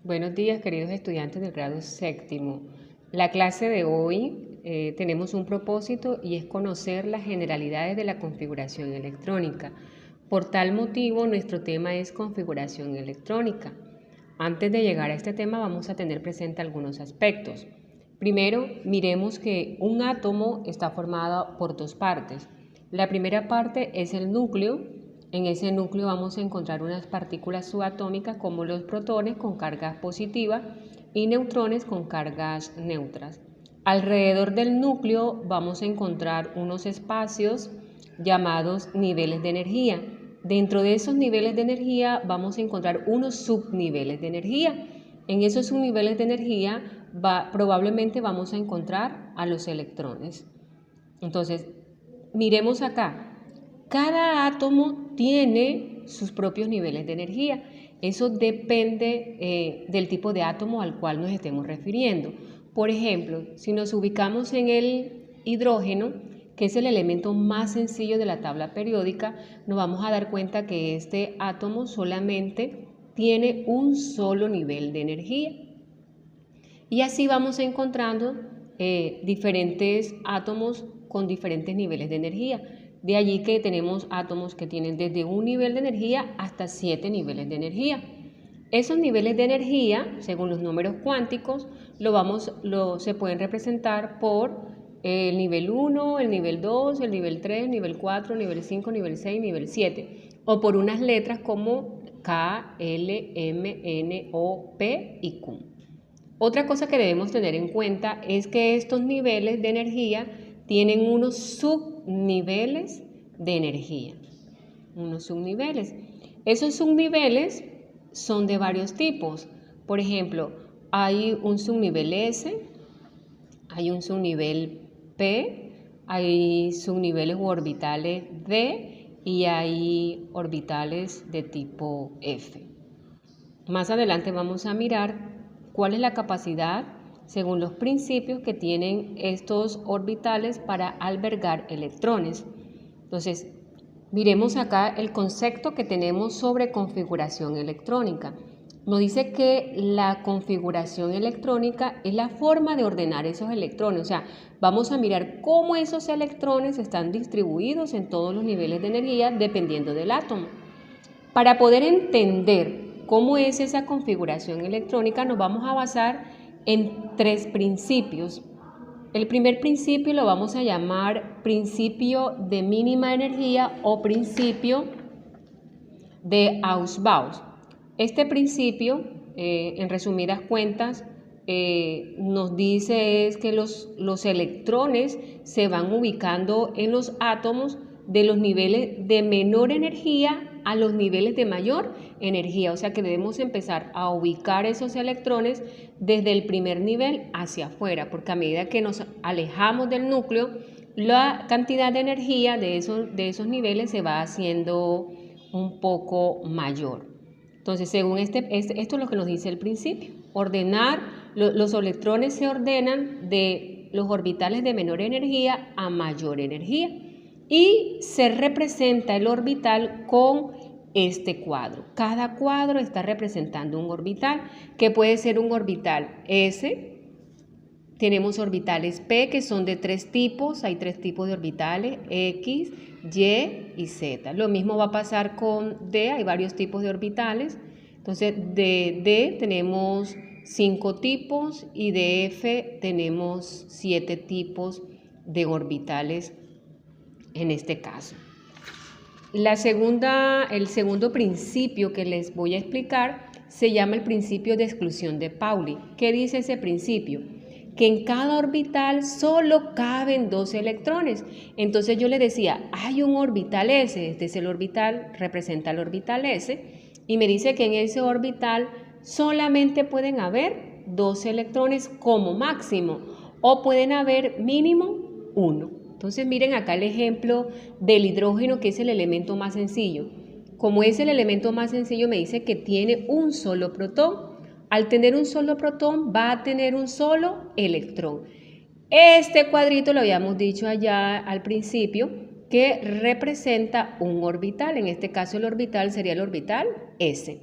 Buenos días, queridos estudiantes del grado séptimo. La clase de hoy tenemos un propósito y es conocer las generalidades de la configuración electrónica. Por tal motivo, nuestro tema es configuración electrónica. Antes de llegar a este tema, vamos a tener presente algunos aspectos. Primero, miremos que un átomo está formado por dos partes. La primera parte es el núcleo. En ese núcleo vamos a encontrar unas partículas subatómicas como los protones con cargas positivas y neutrones con cargas neutras. Alrededor del núcleo vamos a encontrar unos espacios llamados niveles de energía. Dentro de esos niveles de energía vamos a encontrar unos subniveles de energía. En esos subniveles de energía probablemente vamos a encontrar a los electrones. Entonces, miremos acá. Cada átomo tiene sus propios niveles de energía. Eso depende del tipo de átomo al cual nos estemos refiriendo. Por ejemplo, si nos ubicamos en el hidrógeno, que es el elemento más sencillo de la tabla periódica, nos vamos a dar cuenta que este átomo solamente tiene un solo nivel de energía. Y así vamos encontrando diferentes átomos con diferentes niveles de energía. De allí que tenemos átomos que tienen desde un nivel de energía hasta 7 niveles de energía. Esos niveles de energía, según los números cuánticos, se pueden representar por el nivel 1, el nivel 2, el nivel 3, el nivel 4, el nivel 5, nivel 6, nivel 7, o por unas letras como K, L, M, N, O, P y Q. Otra cosa que debemos tener en cuenta es que estos niveles de energía tienen unos subniveles de energía. Esos subniveles son de varios tipos. Por ejemplo, hay un subnivel S, hay un subnivel P, hay subniveles u orbitales D y hay orbitales de tipo F. Más adelante vamos a mirar cuál es la capacidad según los principios que tienen estos orbitales para albergar electrones. Entonces, miremos acá el concepto que tenemos sobre configuración electrónica. Nos dice que la configuración electrónica es la forma de ordenar esos electrones. O sea, vamos a mirar cómo esos electrones están distribuidos en todos los niveles de energía dependiendo del átomo. Para poder entender cómo es esa configuración electrónica, nos vamos a basar en tres principios. El primer principio lo vamos a llamar principio de mínima energía o principio de Ausbau. Este principio, en resumidas cuentas, nos dice es que los electrones se van ubicando en los átomos de los niveles de menor energía a los niveles de mayor energía, o sea que debemos empezar a ubicar esos electrones desde el primer nivel hacia afuera, porque a medida que nos alejamos del núcleo, la cantidad de energía de esos niveles se va haciendo un poco mayor. Entonces, según esto es lo que nos dice el principio. Los electrones se ordenan de los orbitales de menor energía a mayor energía y se representa el orbital con este cuadro. Cada cuadro está representando un orbital, que puede ser un orbital S. Tenemos orbitales P, que son de tres tipos. Hay tres tipos de orbitales, X, Y y Z. Lo mismo va a pasar con D, hay varios tipos de orbitales. Entonces, de D tenemos 5 tipos y de F tenemos 7 tipos de orbitales en este caso. El segundo principio que les voy a explicar se llama el principio de exclusión de Pauli. ¿Qué dice ese principio? Que en cada orbital solo caben 2 electrones. Entonces yo le decía, hay un orbital S, este es el orbital, representa el orbital S, y me dice que en ese orbital solamente pueden haber 2 electrones como máximo, o pueden haber mínimo 1. Entonces miren acá el ejemplo del hidrógeno, que es el elemento más sencillo. Como es el elemento más sencillo, me dice que tiene un solo protón. Al tener un solo protón, va a tener un solo electrón. Este cuadrito lo habíamos dicho allá al principio, que representa un orbital. En este caso el orbital sería el orbital S.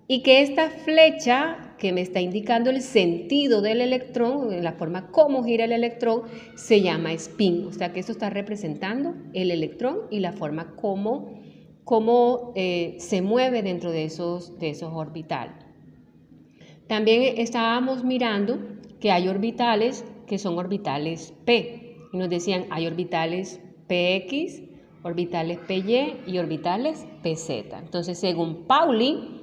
Y que esta flecha que me está indicando el sentido del electrón, la forma como gira el electrón, se llama spin. O sea que esto está representando el electrón y la forma como se mueve dentro de esos orbitales. También estábamos mirando que hay orbitales que son orbitales P. Y nos decían, hay orbitales PX, orbitales PY y orbitales PZ. Entonces, según Pauli,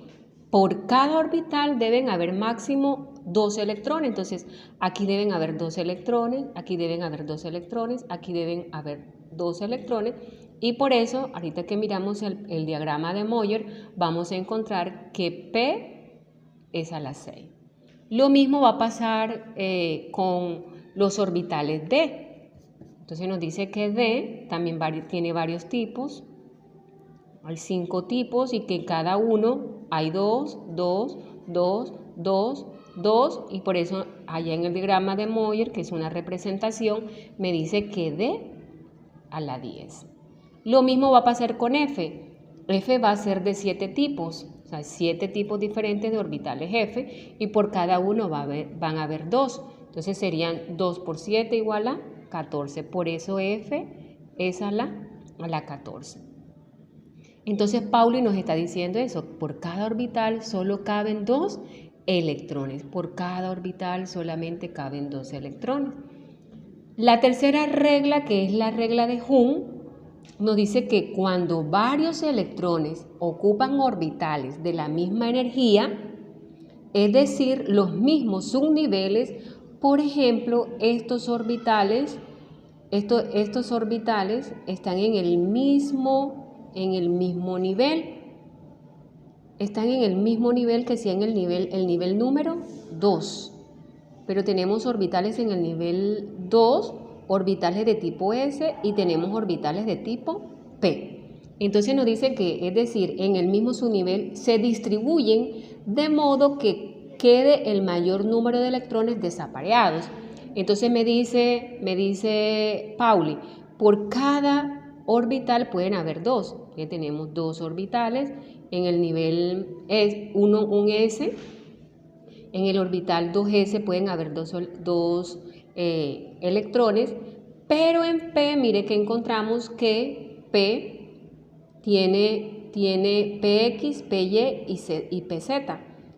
por cada orbital deben haber máximo 2 electrones. Entonces, aquí deben haber 2 electrones, aquí deben haber 2 electrones, aquí deben haber 2 electrones. Y por eso, ahorita que miramos el diagrama de Moyer, vamos a encontrar que P es a la 6. Lo mismo va a pasar con los orbitales D. Entonces nos dice que D también tiene varios tipos. Hay 5 tipos y que en cada uno hay 2, 2, 2, 2, 2. Y por eso allá en el diagrama de Moyer, que es una representación, me dice que D a la 10. Lo mismo va a pasar con F. F va a ser de 7 tipos. O sea, 7 tipos diferentes de orbitales F y por cada uno van a haber 2. Entonces serían 2 por 7 igual a 14. Por eso F es a la 14. Entonces Pauli nos está diciendo eso. Por cada orbital solo caben 2 electrones. Por cada orbital solamente caben 2 electrones. La tercera regla, que es la regla de Hund, nos dice que cuando varios electrones ocupan orbitales de la misma energía, es decir, los mismos subniveles, por ejemplo, estos orbitales están en el mismo nivel. Están en el mismo nivel que si en el nivel número 2. Pero tenemos orbitales en el nivel 2, orbitales de tipo S y tenemos orbitales de tipo P. Entonces nos dice que, es decir, en el mismo subnivel se distribuyen de modo que quede el mayor número de electrones desapareados. Entonces me dice Pauli, por cada orbital pueden haber 2. Ya tenemos 2 orbitales en el nivel un S. En el orbital 2S pueden haber 2 electrones, pero en P, mire que encontramos que P tiene PX, PY y PZ.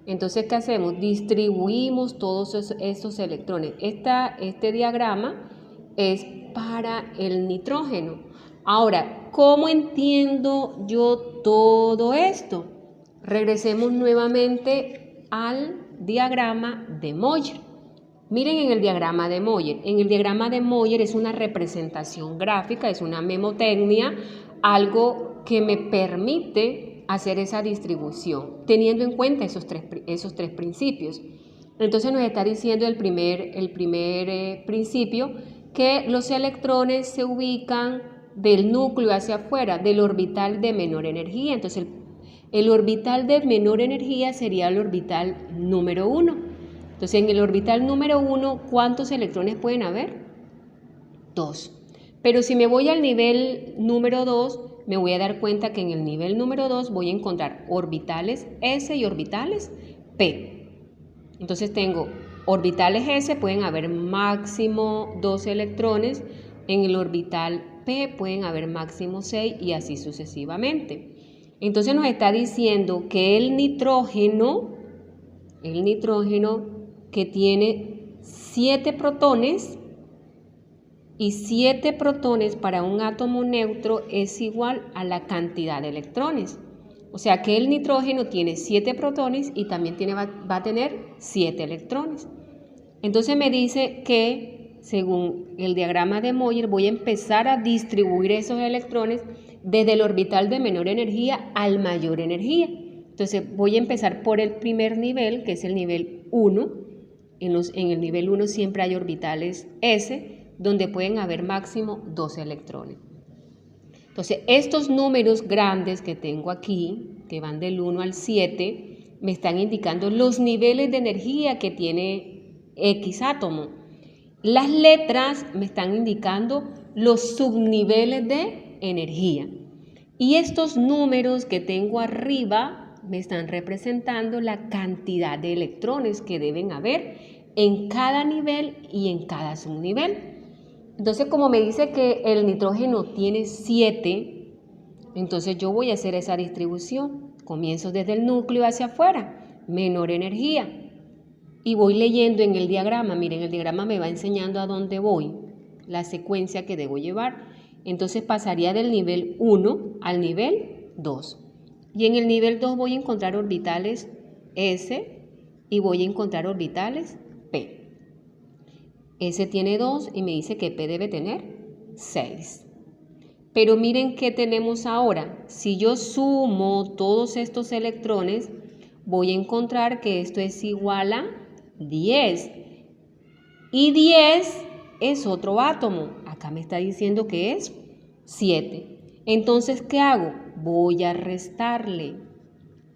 Entonces, ¿qué hacemos? Distribuimos todos esos electrones. Este diagrama es para el nitrógeno. Ahora, ¿cómo entiendo yo todo esto? Regresemos nuevamente al diagrama de Moyer. Miren en el diagrama de Moyer. En el diagrama de Moyer es una representación gráfica, es una memotecnia, algo que me permite hacer esa distribución, teniendo en cuenta esos tres principios. Entonces nos está diciendo el primer principio que los electrones se ubican del núcleo hacia afuera, del orbital de menor energía. Entonces el orbital de menor energía sería el orbital número 1. Entonces, en el orbital número 1, ¿cuántos electrones pueden haber? 2. Pero si me voy al nivel número 2, me voy a dar cuenta que en el nivel número 2 voy a encontrar orbitales S y orbitales P. Entonces tengo orbitales S, pueden haber máximo 2 electrones. En el orbital P pueden haber máximo 6 y así sucesivamente. Entonces nos está diciendo que el nitrógeno que tiene 7 protones y 7 protones para un átomo neutro es igual a la cantidad de electrones. O sea que el nitrógeno tiene 7 protones y también va a tener 7 electrones. Entonces me dice que según el diagrama de Moyer voy a empezar a distribuir esos electrones desde el orbital de menor energía al mayor energía. Entonces voy a empezar por el primer nivel, que es el nivel 1. En el nivel 1 siempre hay orbitales S, donde pueden haber máximo 2 electrones. Entonces estos números grandes que tengo aquí, que van del 1 al 7, me están indicando los niveles de energía que tiene X átomo. Las letras me están indicando los subniveles de energía. Y estos números que tengo arriba me están representando la cantidad de electrones que deben haber en cada nivel y en cada subnivel. Entonces, como me dice que el nitrógeno tiene 7, entonces yo voy a hacer esa distribución. Comienzo desde el núcleo hacia afuera, menor energía. Y voy leyendo en el diagrama. Miren, el diagrama me va enseñando a dónde voy, la secuencia que debo llevar. Entonces pasaría del nivel 1 al nivel 2. Y en el nivel 2 voy a encontrar orbitales S y voy a encontrar orbitales P. S tiene 2 y me dice que P debe tener 6. Pero miren qué tenemos ahora. Si yo sumo todos estos electrones, voy a encontrar que esto es igual a 10. Y 10 es otro átomo. Acá me está diciendo que es 7. Entonces, ¿qué hago? Voy a restarle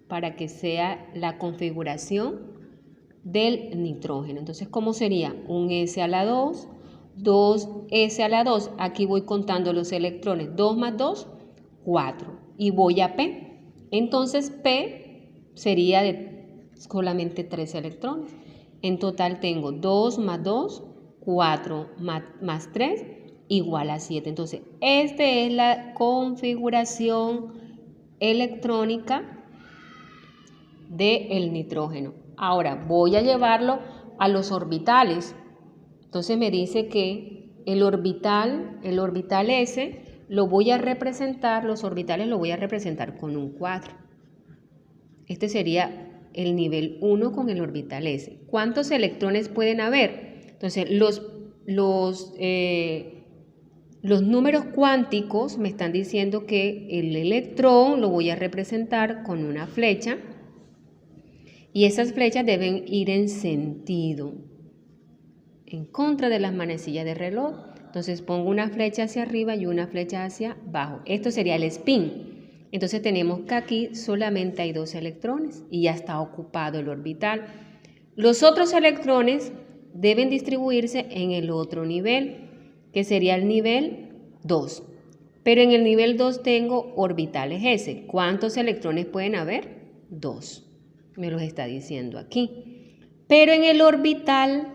para que sea la configuración del nitrógeno. Entonces, ¿cómo sería? Un S a la 2, 2S a la 2. Aquí voy contando los electrones. 2 más 2, 4. Y voy a P. Entonces, P sería de solamente 3 electrones. En total tengo 2 más 2, 4 más 3, igual a 7. Entonces, esta es la configuración electrónica del nitrógeno. Ahora, voy a llevarlo a los orbitales. Entonces, me dice que el orbital S, lo voy a representar, los orbitales lo voy a representar con un 4. Este sería el nivel 1 con el orbital S. ¿Cuántos electrones pueden haber? Entonces, los números cuánticos me están diciendo que el electrón lo voy a representar con una flecha y esas flechas deben ir en sentido, en contra de las manecillas de reloj. Entonces pongo una flecha hacia arriba y una flecha hacia abajo. Esto sería el spin. Entonces tenemos que aquí solamente hay 2 electrones y ya está ocupado el orbital. Los otros electrones deben distribuirse en el otro nivel, que sería el nivel 2. Pero en el nivel 2 tengo orbitales S. ¿Cuántos electrones pueden haber? 2. Me los está diciendo aquí. Pero en el orbital,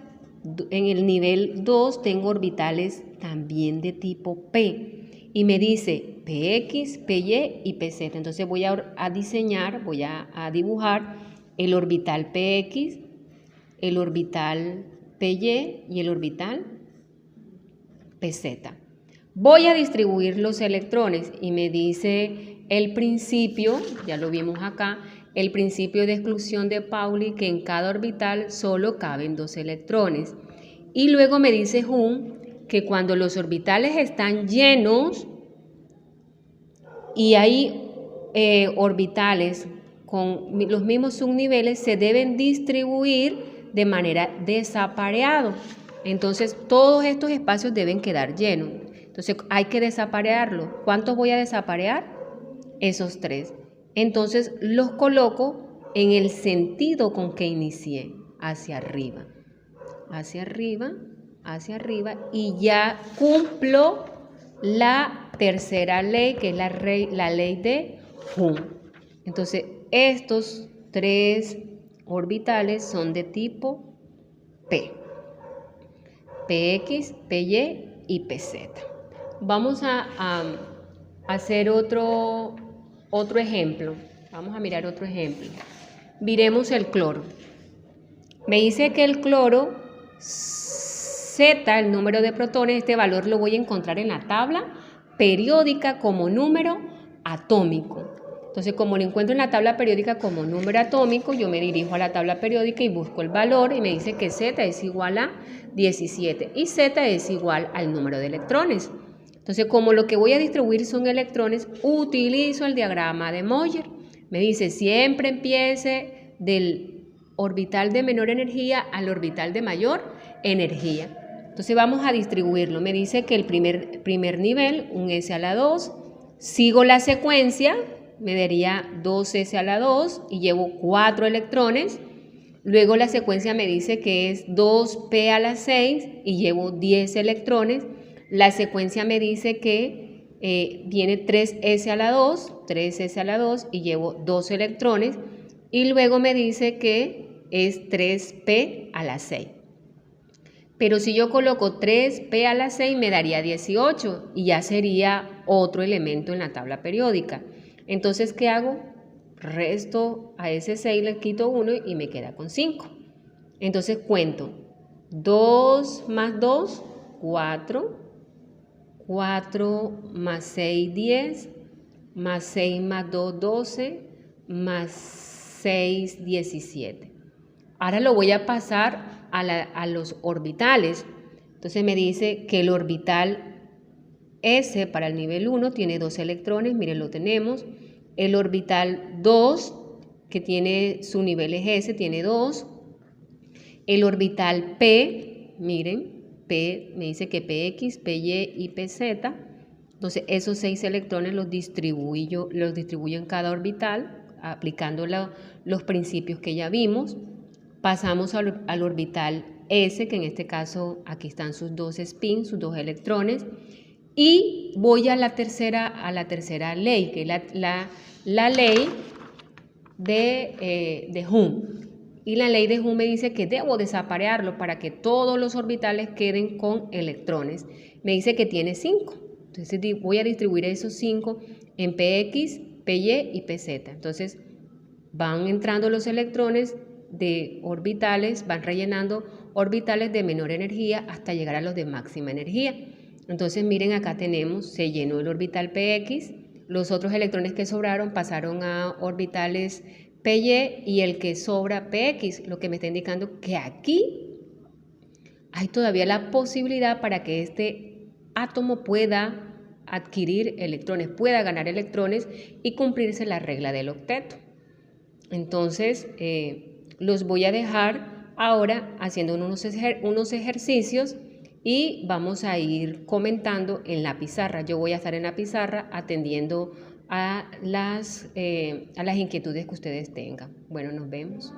en el nivel 2, tengo orbitales también de tipo P. Y me dice PX, PY y PZ. Entonces voy a diseñar, voy a dibujar el orbital PX, el orbital PY y el orbital PZ. Voy a distribuir los electrones y me dice el principio, ya lo vimos acá, el principio de exclusión de Pauli, que en cada orbital solo caben 2 electrones. Y luego me dice Hum que cuando los orbitales están llenos y hay orbitales con los mismos subniveles, se deben distribuir de manera desapareado. Entonces, todos estos espacios deben quedar llenos. Entonces, hay que desaparearlos. ¿Cuántos voy a desaparear? Esos 3. Entonces, los coloco en el sentido con que inicié, hacia arriba. Hacia arriba, hacia arriba, y ya cumplo la tercera ley, que es la ley de Hum. Entonces, estos 3 orbitales son de tipo P. PX, PY y PZ. Vamos a hacer otro ejemplo. Vamos a mirar otro ejemplo. Miremos el cloro. Me dice que el cloro Z, el número de protones, este valor lo voy a encontrar en la tabla periódica como número atómico. Entonces, como lo encuentro en la tabla periódica como número atómico, yo me dirijo a la tabla periódica y busco el valor y me dice que Z es igual a 17 y Z es igual al número de electrones. Entonces, como lo que voy a distribuir son electrones, utilizo el diagrama de Moller. Me dice siempre empiece del orbital de menor energía al orbital de mayor energía. Entonces vamos a distribuirlo. Me dice que el primer nivel, un S a la 2, sigo la secuencia, me daría 2S a la 2 y llevo 4 electrones. Luego la secuencia me dice que es 2P a la 6 y llevo 10 electrones. La secuencia me dice que viene 3s a la 2, 3s a la 2 y llevo 2 electrones y luego me dice que es 3p a la 6. Pero si yo coloco 3p a la 6 me daría 18 y ya sería otro elemento en la tabla periódica. Entonces, ¿qué hago? Resto a ese 6, le quito 1 y me queda con 5. Entonces cuento 2 más 2, 4, 4 más 6, 10, más 6 más 2, 12, más 6, 17. Ahora lo voy a pasar a los orbitales. Entonces me dice que el orbital S para el nivel 1 tiene 2 electrones, miren, lo tenemos. El orbital 2, que tiene su nivel es S, tiene 2. El orbital P, miren, P me dice que PX, PY y PZ. Entonces esos 6 electrones los distribuyo en cada orbital, aplicando los principios que ya vimos. Pasamos al orbital S, que en este caso aquí están sus 2 spins, sus 2 electrones. Y voy a la tercera ley, que es la ley de Hum. Y la ley de Hum me dice que debo desaparearlo para que todos los orbitales queden con electrones. Me dice que tiene 5. Entonces voy a distribuir esos 5 en PX, PY y PZ. Entonces van entrando los electrones de orbitales, van rellenando orbitales de menor energía hasta llegar a los de máxima energía. Entonces miren, acá tenemos, se llenó el orbital PX, los otros electrones que sobraron pasaron a orbitales PY y el que sobra PX, lo que me está indicando que aquí hay todavía la posibilidad para que este átomo pueda adquirir electrones, pueda ganar electrones y cumplirse la regla del octeto. Entonces, los voy a dejar ahora haciendo unos ejercicios y vamos a ir comentando en la pizarra. Yo voy a estar en la pizarra atendiendo a las inquietudes que ustedes tengan. Bueno, nos vemos.